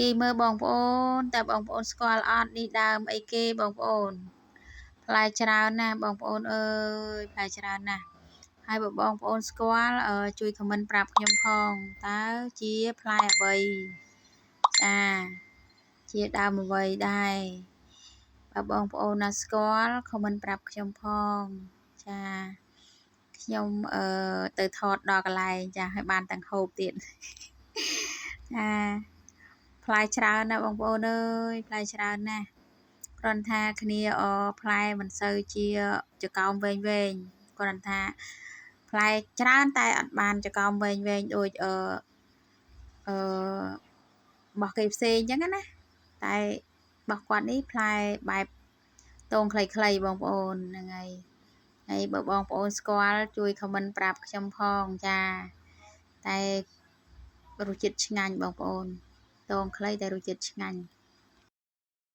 ទីមើលបងប្អូនតែបងប្អូនស្គាល់អត់នេះដើមអីគេបងប្អូនផ្លែច្រើនណាស់បងប្អូនអើយផ្លែច្រើនណាស់ហើយបើបងប្អូនស្គាល់ជួយខមមិនប្រាប់ខ្ញុំផងតើជាផ្លែអ្វីចាជាដើមអ្វីដែរបើបងប្អូនណាស្គាល់ខមមិនប្រាប់ខ្ញុំផងចាខ្ញុំទៅថតដល់កន្លែងចាឲ្យបានទាំងហូបទៀតចាផ្លែច្រើនណាស់បងប្អូនអើយផ្លែច្រើនណាស់គ្រាន់ថាគ្នាផ្លែមិនសូវជាចកោមវែងគ្រាន់ថាផ្លែច្រើនតែអត់បានចកោមវែងដូចបោះគេផ្សេងអញ្ចឹងណាតែបោះគាត់នេះផ្លែបែបតងខ្លីៗបងប្អូនហ្នឹងហើយបើបងប្អូនស្គាល់ជួយខមមិនប្រាប់ខ្ញុំផងចាតែរសជាតិឆ្ងាញ់បងប្អូនតងខ្លីតែរសជាតិឆ្ងាញ់